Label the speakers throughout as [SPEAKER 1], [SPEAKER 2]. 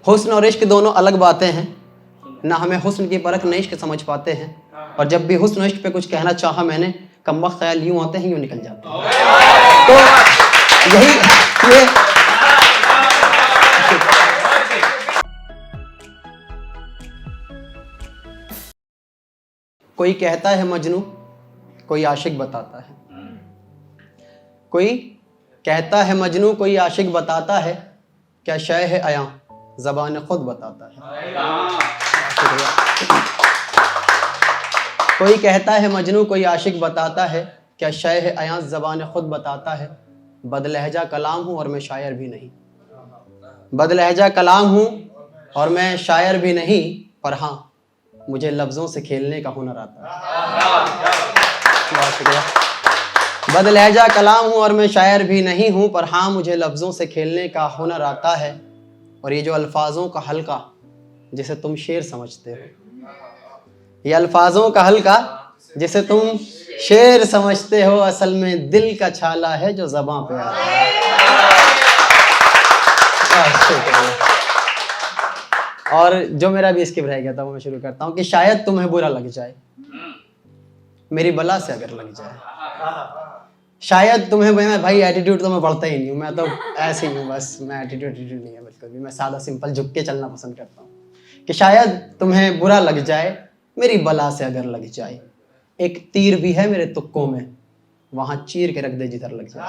[SPEAKER 1] हुस्न और इश्क दोनों अलग बातें हैं, ना हमें हुस्न की परख न इश्क समझ पाते हैं, और जब भी हुस्न इश्क पे कुछ कहना चाहा मैंने, कमबख्त ख्याल यूं आते हैं यूं निकल जाते हैं। तो यही ये कोई कहता है मजनू, कोई आशिक बताता है। कोई कहता है मजनू, कोई आशिक बताता है, क्या शय है अयां ज़बान खुद बताता है। कोई कहता है मजनू, कोई आशिक बताता है, क्या शय है अयां ज़बान खुद बताता है। बदलहजा कलाम हूँ और मैं शायर भी नहीं, बदलहजा कलाम हूँ और मैं शायर भी नहीं, पर हाँ मुझे लफ्ज़ों से खेलने का हुनर आता है। बहुत शुक्रिया। बदलहजा कलाम हूँ और मैं शायर भी नहीं हूँ, पर हाँ मुझे लफ्ज़ों से खेलने का हुनर आता है। और ये जो अल्फाजों का हल्का जिसे तुम शेर समझते हो, ये अल्फाजों का हल्का जिसे तुम शेर समझते हो, असल में दिल का छाला है जो ज़बां पे आता है। और जो मेरा भी स्किप रह गया था वो मैं शुरू करता हूँ कि शायद तुम्हें बुरा लग जाए मेरी बला से अगर लग जाए। शायद तुम्हें, मैं भाई एटीट्यूड तो मैं पढ़ता ही नहीं हूँ, मैं तो ऐसे ही हूँ बस, मैं एटीट्यूड नहीं है बिल्कुल भी, मैं सादा सिंपल झुक के चलना पसंद करता हूँ। कि शायद तुम्हें बुरा लग जाए मेरी बला से अगर लग जाए, एक तीर भी है मेरे तुक्कों में, वहां चीर के रख दे जिधर लग जाए।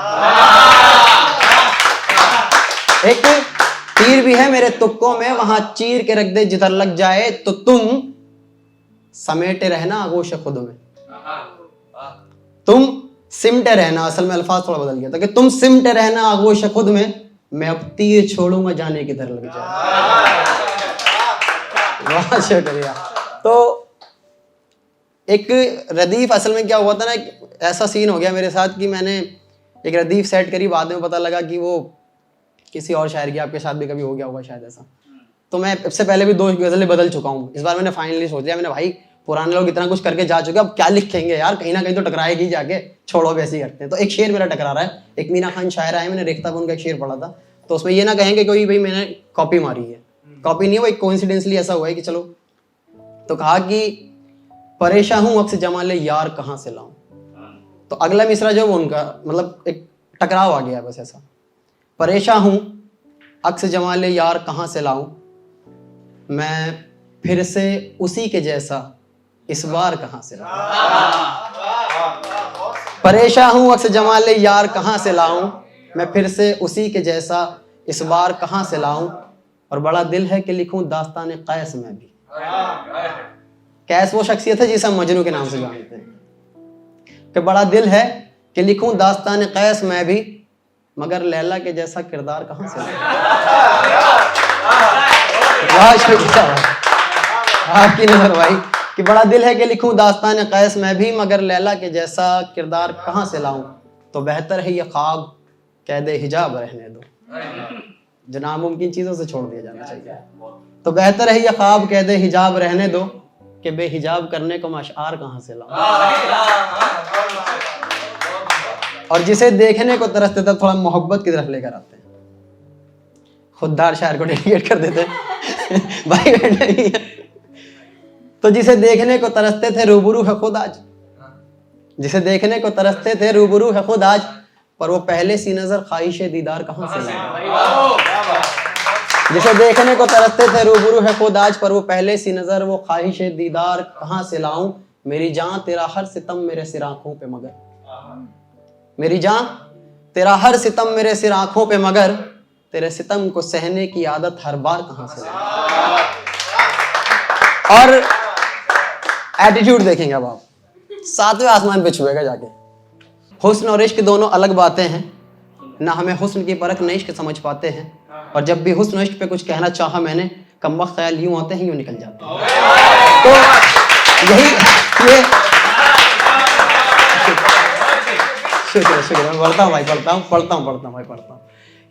[SPEAKER 1] एक तीर भी है मेरे तुक्कों में, वहां चीर के रख दे जिधर लग जाए। तो तुम समेटे रहना आगोश खुद में, तुम सिमटे रहना, असल में अल्फाज थोड़ा बदल गया था, कि तुम सिमटे रहना आगोश खुद में, मैं अब तीर छोड़ूंगा जाने किधर लग जाए। बहुत शुक्रिया। तो एक रदीफ, असल में क्या हुआ था ना, एक ऐसा सीन हो गया मेरे साथ कि मैंने एक रदीफ सेट करी, बाद में पता लगा कि वो किसी और शायर की, आपके साथ भी कभी हो गया होगा शायद ऐसा। तो मैं इससे पहले भी 2 गज़लें बदल चुका हूँ। इस बार मैंने फाइनली सोच लिया, मैंने भाई पुराने लोग इतना कुछ करके जा चुके, अब क्या लिखेंगे यार, कहीं ना कहीं तो टकराएगी जाके, छोड़ो वैसे ही करते हैं। तो एक शेर मेरा टकरा रहा है, एक मीना खान शायर आए, मैंने रेख्ता पर उनका एक शेर पढ़ा था, तो उसमें ये ना कहेंगे कोई भाई मैंने कॉपी मारी है, कॉपी नहीं है, वो एक कोइंसिडेंसली ऐसा हुआ है कि चलो। तो कहा कि परेशान हूँ अक्स जमाले यार कहाँ से लाऊं। तो अगला मिसरा जो वो उनका मतलब एक टकराव आ गया बस ऐसा, परेशान हूँ अक्स जमाले यार कहाँ से लाऊं, मैं फिर से उसी के जैसा इस बार कहाँ से लाऊं। परेशान हूँ अक्स जमाले यार कहाँ से लाऊं, मैं फिर से उसी के जैसा इस बार कहाँ से लाऊं। और बड़ा दिल है कि लिखूं दास्तान कैस में भी। कैस वो शख्सियत है जिसे हम मजनू के नाम से जानते हैं, कि बड़ा दिल है कि लिखूं दास्तान कैस में भी, मगर लैला के जैसा किरदार कहाँ से लाऊं। आपकी नजर भाई, कि बड़ा दिल है कि लिखूं दास्तान कैस में भी, मगर लैला के जैसा किरदार कहाँ से लाऊं। तो बेहतर है ये ख्वाब कैद हिजाब रहने दो, जो नामुमकिन चीज़ों से छोड़ दिया जाना चाहिए। तो बेहतर है ये ख्वाब कैद हिजाब रहने दो, कि बेहिजाब करने को मशआर कहाँ से लाऊं। और जिसे देखने को तरसते थे थोड़ा मोहब्बत की तरफ लेकर आते हैं, खुददार शायर को डेडिकेट कर देते हैं भाई बेटे। तो जिसे देखने को तरसते थे रूबरू है खुद आज, जिसे देखने को तरसते थे रूबरू है खुद आज, पर वो पहले सी नजर ख्वाहिश दीदार कहाँ से लाऊं। जिसे देखने को तरसते थे रूबरू है खुद आज, पर वो पहले सी नजर वो ख्वाहिश दीदार कहाँ से लाऊं। मेरी जान तेरा हर सितम मेरे सिर आंखों पे मगर, मेरी जान तेरा हर सितम मेरे सिर आंखों पे मगर, तेरे सितम को सहने की आदत हर बार कहाँ से लाऊं। और एटीट्यूड देखेंगे अब आप, 7वें आसमान पे छुएगा जाके। हुस्न और इश्क दोनों अलग बातें हैं, ना हमें हुस्न की परख न इश्क समझ पाते हैं, और जब भी हुस्न इश्क पे कुछ कहना चाहा मैंने, कमबख्त ख्याल यूं आते हैं यूं निकल जाते हैं। तो यही ये शुक्रिया मैं पढ़ता हूँ भाई, पढ़ता हूँ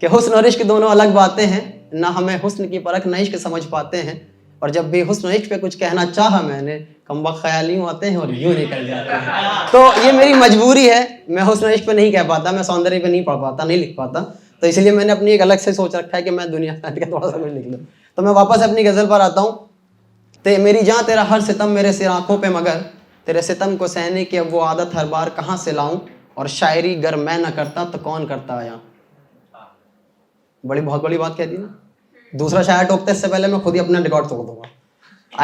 [SPEAKER 1] कि हुस्न और इश्क दोनों अलग बातें हैं, ना हमें हुस्न की परख न इश्क समझ पाते हैं, और जब भी हुस्न इश्क पे कुछ कहना चाहा मैंने, कमबख्त ख्याल यूं आते हैं और यूं निकल जाते हैं। तो ये मेरी मजबूरी है, मैं हुस्न इश्क पे नहीं कह पाता, मैं सौंदर्य पे नहीं पढ़ पाता, नहीं लिख पाता, तो इसलिए मैंने अपनी एक अलग से सोच रखा है कि मैं दुनिया का थोड़ा सा कुछ लिख लूँ। तो मैं वापस अपनी गज़ल पर आता हूँ। ते मेरी जान तेरा हर सितम मेरे सिर आंखों पे, मगर तेरे सितम को सहने की अब वो आदत हर बार कहाँ से लाऊं, और शायरी गर मैं न करता तो कौन करता आया। बहुत बड़ी बात कह दी ना। दूसरा शायर टोकते इससे पहले मैं खुद ही अपना रिकॉर्ड तोड़ दूंगा।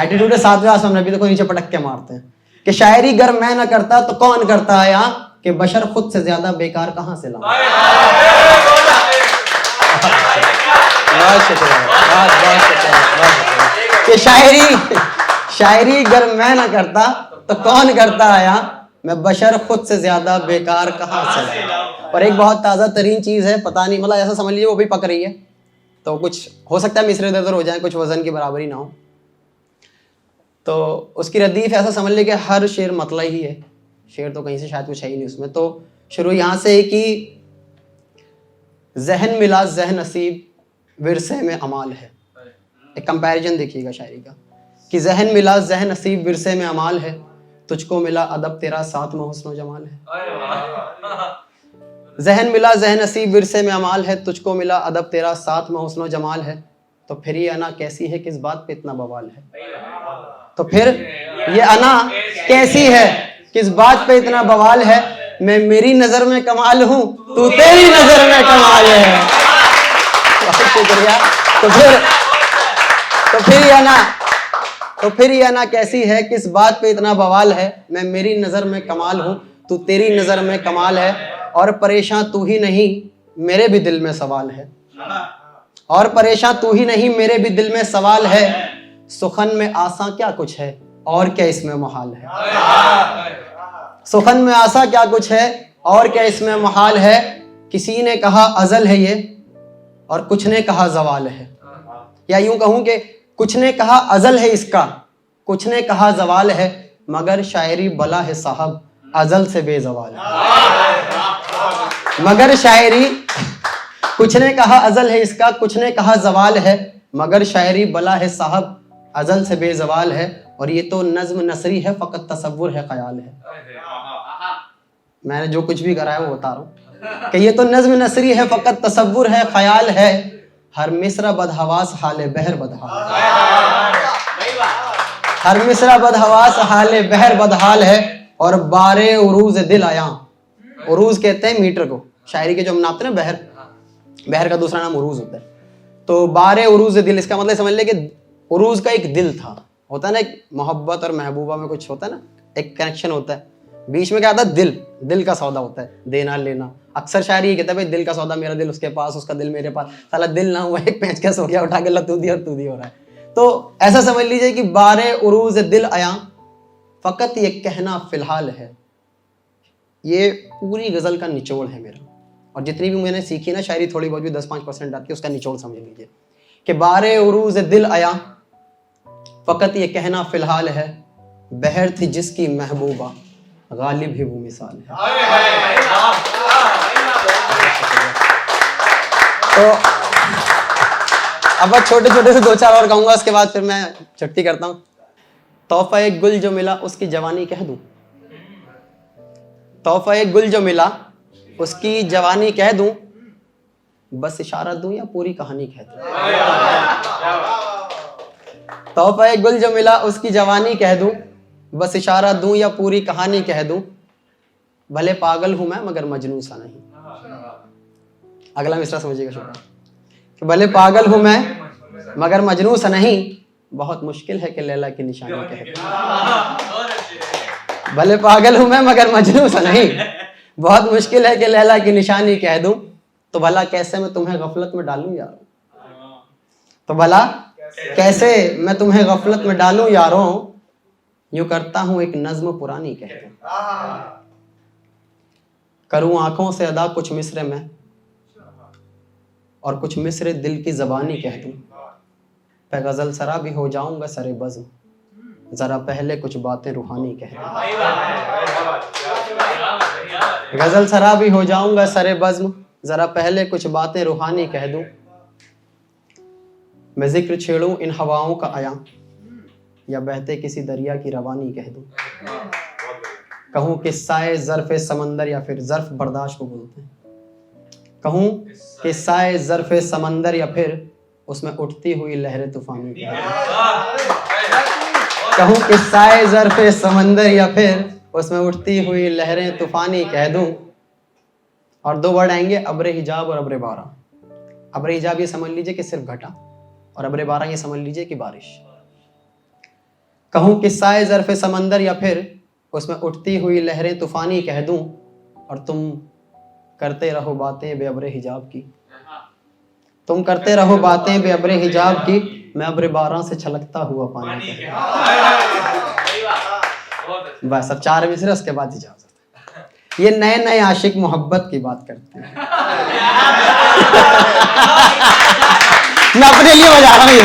[SPEAKER 1] एटीट्यूड है 7वें आसमान में भी देखो नीचे पटक के मारते हैं कि शायरी गर मैं न करता तो कौन करता आया, कि बशर खुद से ज्यादा बेकार कहाँ से लाऊं। बहुत शुक्रिया, बहुत शुक्रिया। कि शायरी गर मैं न करता तो कौन करता आया, मैं बशर खुद से ज्यादा बेकार कहाँ से लाऊं। और एक बहुत ताज़ा तरीन चीज़ है, पता नहीं मतलब ऐसा समझ लीजिए वो भी पक रही है, तो कुछ हो सकता है मिसरे इधर उधर हो जाए, कुछ वजन की बराबरी ना हो, तो उसकी रदीफ ऐसा समझ लीजिए कि हर शेर मतला ही है। शेर तो कहीं से शायद कुछ है ही नहीं उसमें। तो शुरू यहाँ से है कि जहन मिला जहन नसीब विरसे में अमाल है। एक कंपैरिजन देखिएगा शायरी का कि जहन मिला जहन नसीब विरसे में अमाल है, तुझको मिला अदब तेरा साथ में हुस्न जमाल है। जहन मिला जहन नसीब विरसे में अमाल है, तुझको मिला अदब तेरा साथ में हुस्न जमाल है। तो फिर ये अना कैसी है किस बात पे इतना बवाल है। तो फिर ये अना कैसी है किस बात पे इतना बवाल है, मैं मेरी नजर में कमाल हूँ तू तेरी नजर में कमाल है। बहुत शुक्रिया। तो फिर ये अना कैसी है किस बात पे इतना बवाल है, मैं मेरी नजर में कमाल हूँ तू तेरी नजर में कमाल है। और परेशान तू ही नहीं मेरे भी दिल में सवाल है, और परेशान तू ही नहीं मेरे भी दिल में सवाल है। सुखन में आसा क्या कुछ है और क्या इसमें मुहाल है। सुखन में आसा क्या कुछ है और क्या इसमें मुहाल है। किसी ने कहा अजल है ये और कुछ ने कहा जवाल है, या यूं कहूं कि कुछ ने कहा अजल है इसका, कुछ ने कहा जवाल है, मगर शायरी बला है साहब अजल से बेजवाल है। मगर शायरी, कुछ ने कहा अजल है इसका, कुछ ने कहा जवाल है, मगर शायरी बला है साहब अजल से बेजवाल है। और ये तो नज्म नसरी है फकत तसव्वुर है ख्याल है। मैंने जो कुछ भी करा है वो बता रहा हूँ कि ये तो नज्म नसरी है फकत तसव्वुर है ख्याल है। हर मिसरा बदहवास हाले बहर बदहाल, हर मिसरा बदहवास हाले बहर बदहाल है। और बारे उरूज दिल आया, उरूज कहते हैं मीटर को, शायरी के जो हम नापते हैं ना बहर, बहर का दूसरा नाम उरूज होता है। तो बारे उरूज दिल, इसका मतलब समझ ले कि उरूज का एक दिल था, होता है ना एक मोहब्बत और महबूबा में कुछ होता है ना, एक कनेक्शन होता है, बीच में क्या आता है दिल, दिल का सौदा होता है, देना लेना। अक्सर शायरी ये कहता है भाई दिल का सौदा, मेरा दिल उसके पास, उसका दिल मेरे पास, साला दिल ना हुआ एक पेचकस हो गया, उठा के ला तू दी और तू दी हो रहा है। तो ऐसा समझ लीजिए कि बारे उरूज दिल आया फकत ये कहना फिलहाल है। ये पूरी गजल का निचोड़ है मेरा, और जितनी भी मैंने सीखी ना शायरी, थोड़ी बहुत भी 10-5% आती है, उसका निचोड़ समझ लीजिए कि बारे उरूज दिल आया फकत ये कहना फिलहाल है। बहर थी जिसकी महबूबा गालिब ही वो मिसाल है। तो अब छोटे छोटे से 2-4 और कहूंगा, उसके बाद फिर मैं छुट्टी करता हूँ। तोहफा एक गुल जो मिला उसकी जवानी कह दूं, तोहफा एक गुल जो मिला उसकी जवानी कह दूं, बस इशारा दूं या पूरी कहानी कह दूं। तोहफा एक गुल जो मिला उसकी जवानी कह दूं, बस इशारा दूं या पूरी कहानी कह दूं। भले पागल हूं मैं मगर मजनू सा नहीं। अगला मिसरा समझिएगा शुक्र, कि भले पागल हूं मैं मगर मजनू सा नहीं, बहुत मुश्किल है कि लैला की निशानी कह दूं। भले पागल हूं मैं मगर मजनू सा नहीं, बहुत मुश्किल है कि लैला की निशानी कह दूं। तो भला कैसे मैं तुम्हें गफलत में डालूं यारों, तो भला कैसे मैं तुम्हें गफलत में डालूं यारों, यूं करता हूं एक नज्म पुरानी कह दूं। करूं आंखों से अदा कुछ मिसरे में और कुछ मिसरे दिल की जबानी कह दूं। पे गजल सरा भी हो जाऊंगा सरे बज़्म, जरा पहले कुछ बातें रूहानी कह दूं। गजल सरा भी हो जाऊंगा सरे बज़्म, जरा पहले कुछ बातें रूहानी कह दूं। मैं जिक्र छेड़ूं इन हवाओं का आया या बहते किसी दरिया की रवानी कह दूं। कहूं किस्साए ज़र्फ़े समंदर या फिर ज़र्फ़ बर्दाश्त को बोलते हैं, कहूं किस्साए ज़र्फ़े समंदर या फिर उसमें उठती हुई लहरें तूफानी कह दूं। कहूँ किस्साए ज़र्फ़े समंदर या फिर उसमें उठती हुई लहरें तूफानी कह दूं। और दो वर्ड आएंगे, अब्र हिजाब और अब्र बारा। अब्र हिजाब ये समझ लीजिए कि सिर्फ घटा, और अब्र बारा ये समझ लीजिए कि बारिश। कहूँ किस्साए ज़र्फ़े समंदर या फिर उसमें उठती हुई लहरें तूफानी कह दूं, और तुम करते रहो बातें बेअब्र हिजाब की। तुम करते रहो बातें बेअब्र हिजाब की, मैं अब्र बारा से छलकता हुआ पानी बस। अब 4 मिसरे, उसके बाद इजाजत। ये नए नए आशिक मोहब्बत की बात करते हैं। मैं अपने लिए बजा रहा हूँ ये।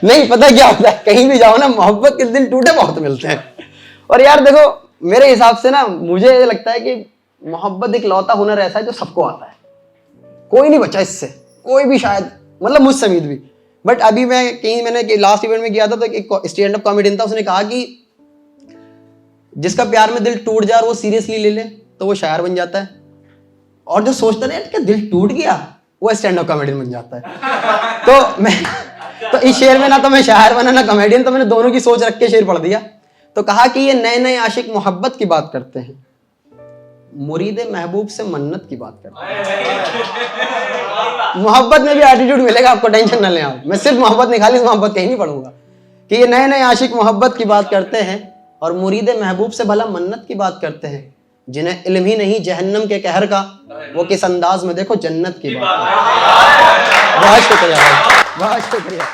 [SPEAKER 1] नहीं, पता क्या होता है, कहीं भी जाओ ना, मोहब्बत के दिल टूटे बहुत मिलते हैं। और यार देखो, मेरे हिसाब से ना, मुझे ये लगता है कि मोहब्बत एक लौता हुनर ऐसा है जो सबको आता है, कोई नहीं बचा इससे, कोई भी शायद, मतलब मुझ समेत भी। बट अभी मैंने लास्ट इवेंट में किया था, तो एक स्टैंड अप कॉमेडियन था, उसने कहा कि जिसका प्यार में दिल टूट जाए और वो सीरियसली ले ले तो वो शायर बन जाता है, और जो सोचता नहीं कि दिल टूट गया वो स्टैंड अप कॉमेडियन बन जाता है। तो इस शेर में ना तो मैं शायर बना ना कॉमेडियन, तो मैंने दोनों की सोच रख के शेर पढ़ दिया। तो कहा कि ये नए नए आशिक मोहब्बत की बात करते हैं, मुरीद महबूब से मन्नत की बात करते हैं। मोहब्बत में भी एटीट्यूड मिलेगा आपको, टेंशन न लें आप। मैं सिर्फ मोहब्बत नहीं, खाली मोहब्बत कहीं नहीं पढ़ूंगा कि ये नए नए आशिक मोहब्बत की बात करते हैं और मुरीद महबूब से भला मन्नत की बात करते हैं, जिन्हें इल्म ही नहीं जहन्नम के कहर का, वो किस अंदाज में देखो जन्नत की बात। बहुत शुक्रिया, बहुत शुक्रिया।